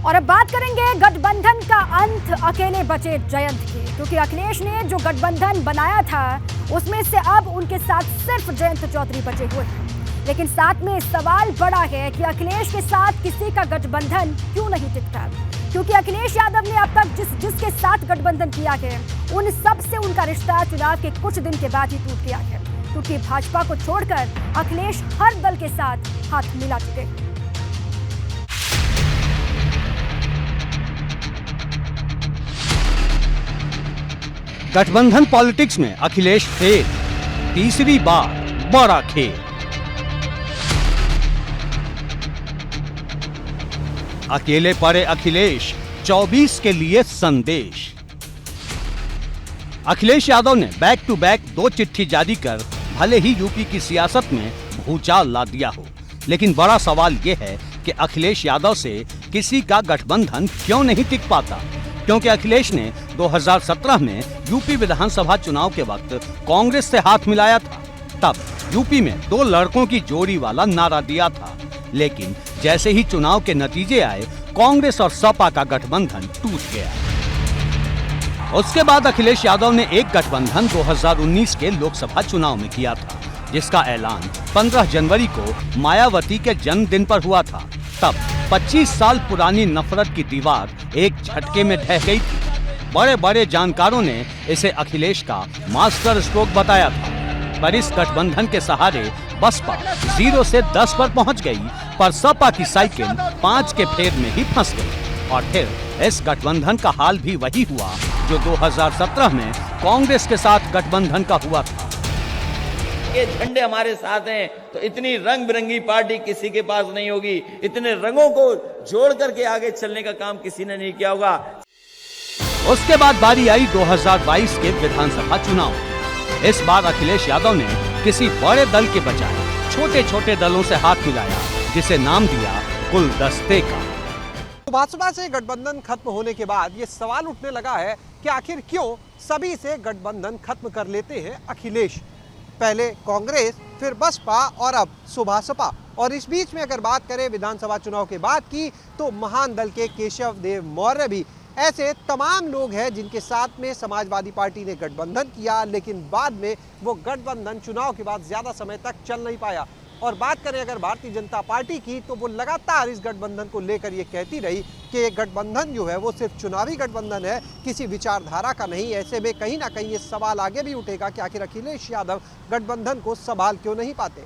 और अब बात करेंगे गठबंधन का अंत अकेले बचे जयंत की, क्योंकि अखिलेश ने जो गठबंधन बनाया था उसमें से अब उनके साथ सिर्फ जयंत चौधरी बचे हुए हैं। लेकिन साथ में सवाल बड़ा है कि अखिलेश के साथ किसी का गठबंधन क्यों नहीं टिकता, क्योंकि अखिलेश यादव ने अब तक जिसके साथ गठबंधन किया है उन सब से उनका रिश्ता चुनाव के कुछ दिन के बाद ही टूट गया है, क्योंकि भाजपा को छोड़कर अखिलेश हर दल के साथ हाथ मिला चुके हैं। गठबंधन पॉलिटिक्स में अखिलेश फेल, तीसरी बार बड़ा खेल। अकेले पड़े अखिलेश, 24 के लिए संदेश। अखिलेश यादव ने बैक टू बैक 2 चिट्ठी जारी कर भले ही यूपी की सियासत में भूचाल ला दिया हो, लेकिन बड़ा सवाल यह है कि अखिलेश यादव से किसी का गठबंधन क्यों नहीं टिक पाता, क्योंकि अखिलेश ने 2017 में यूपी विधानसभा चुनाव के वक्त कांग्रेस से हाथ मिलाया था। तब यूपी में 2 लड़कों की जोड़ी वाला नारा दिया था, लेकिन जैसे ही चुनाव के नतीजे आए कांग्रेस और सपा का गठबंधन टूट गया। उसके बाद अखिलेश यादव ने एक गठबंधन 2019 के लोकसभा चुनाव में किया था, जिसका ऐलान 15 जनवरी को मायावती के जन्मदिन पर हुआ था। तब 25 साल पुरानी नफरत की दीवार एक झटके में ढह गई थी। बड़े बड़े जानकारों ने इसे अखिलेश का मास्टर स्ट्रोक बताया था। पर इस गठबंधन के सहारे बसपा 0 से 10 पर पहुंच गई, पर सपा की साइकिल 5 के फेर में ही फंस गई। और फिर इस गठबंधन का हाल भी वही हुआ जो 2017 में कांग्रेस के साथ गठबंधन का हुआ था। ये झंडे हमारे साथ हैं तो इतनी रंग बिरंगी पार्टी किसी के पास नहीं होगी, इतने रंगों को जोड़ करके आगे चलने का काम किसी ने नहीं किया होगा। उसके बाद बारी आई 2022 के विधानसभा चुनाव। इस बार अखिलेश यादव ने किसी बड़े दल के बजाय छोटे छोटे दलों से हाथ मिलाया, जिसे नाम दिया गुलदस्ते का। भाजपा से गठबंधन खत्म होने के बाद ये सवाल उठने लगा है कि आखिर क्यों सभी से गठबंधन खत्म कर लेते हैं अखिलेश। पहले कांग्रेस, फिर बसपा और अब सुभासपा। और इस बीच में अगर बात करें विधानसभा चुनाव के बाद की, तो महान दल के केशव देव मौर्य भी ऐसे तमाम लोग हैं जिनके साथ में समाजवादी पार्टी ने गठबंधन किया, लेकिन बाद में वो गठबंधन चुनाव के बाद ज्यादा समय तक चल नहीं पाया। और बात करें अगर भारतीय जनता पार्टी की, तो वो लगातार इस गठबंधन को लेकर ये कहती रही कि ये गठबंधन जो है वो सिर्फ चुनावी गठबंधन है, किसी विचारधारा का नहीं। ऐसे में कहीं ना कहीं ये सवाल आगे भी उठेगा कि आखिर अखिलेश यादव गठबंधन को संभाल क्यों नहीं पाते।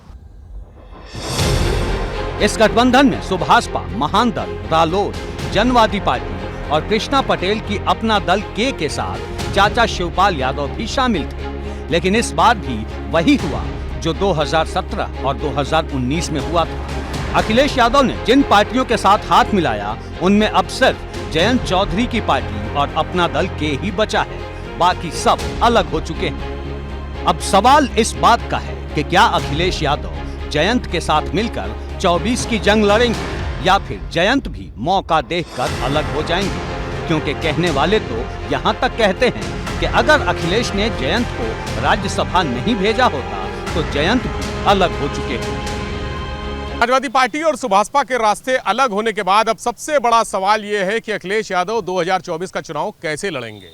इस गठबंधन में सुभाषपा, महान दल, रालोद, जनवादी पार्टी और कृष्णा पटेल की अपना दल के साथ चाचा शिवपाल यादव भी शामिल थे। लेकिन इस बार भी वही हुआ जो 2017 और 2019 में हुआ था। अखिलेश यादव ने जिन पार्टियों के साथ हाथ मिलाया, उनमें अब सिर्फ जयंत चौधरी की पार्टी और अपना दल के ही बचा है, बाकी सब अलग हो चुके हैं। अब सवाल इस बात का है कि क्या अखिलेश यादव जयंत के साथ मिलकर 24 की जंग लड़ेंगे, या फिर जयंत भी मौका देखकर अलग हो जाएंगे, क्योंकि कहने वाले तो यहाँ तक कहते हैं कि अगर अखिलेश ने जयंत को राज्यसभा नहीं भेजा होता तो जयंत भी अलग हो चुके हैं। समाजवादी पार्टी और सुभाषपा के रास्ते अलग होने के बाद अब सबसे बड़ा सवाल यह है कि अखिलेश यादव 2024 का चुनाव कैसे लड़ेंगे।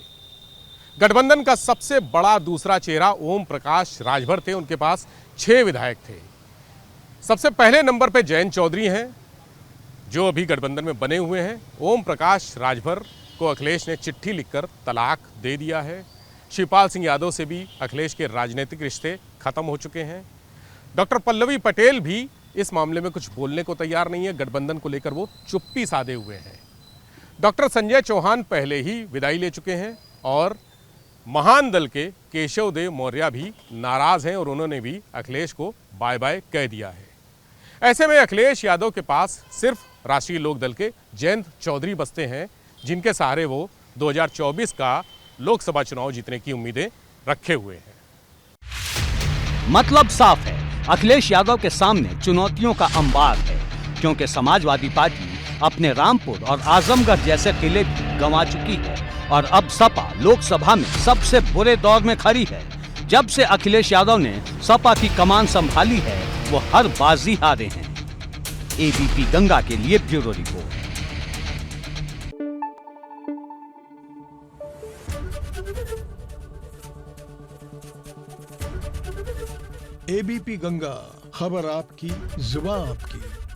गठबंधन का सबसे बड़ा दूसरा चेहरा ओम प्रकाश राजभर थे, उनके पास 6 विधायक थे। सबसे पहले नंबर पे जयंत चौधरी हैं, जो अभी गठबंधन में बने हुए हैं। ओम प्रकाश राजभर को अखिलेश ने चिट्ठी लिखकर तलाक दे दिया है। शिवपाल सिंह यादव से भी अखिलेश के राजनीतिक रिश्ते खत्म हो चुके हैं। डॉक्टर पल्लवी पटेल भी इस मामले में कुछ बोलने को तैयार नहीं है, गठबंधन को लेकर वो चुप्पी साधे हुए हैं। डॉक्टर संजय चौहान पहले ही विदाई ले चुके हैं और महान दल के केशव देव मौर्य भी नाराज हैं और उन्होंने भी अखिलेश को बाय बाय कह दिया है। ऐसे में अखिलेश यादव के पास सिर्फ राष्ट्रीय लोक दल के जयंत चौधरी बसते हैं, जिनके सहारे वो 2024 का लोकसभा चुनाव जीतने की उम्मीदें रखे हुए हैं। मतलब साफ है, अखिलेश यादव के सामने चुनौतियों का अंबार है, क्योंकि समाजवादी पार्टी अपने रामपुर और आजमगढ़ जैसे किले भी गंवा चुकी है और अब सपा लोकसभा में सबसे बुरे दौर में खड़ी है। जब से अखिलेश यादव ने सपा की कमान संभाली है, वो हर बाजी हारे हैं। एबीपी गंगा के लिए ब्यूरो रिपोर्ट। एबीपी गंगा, खबर आपकी, जुबान आपकी।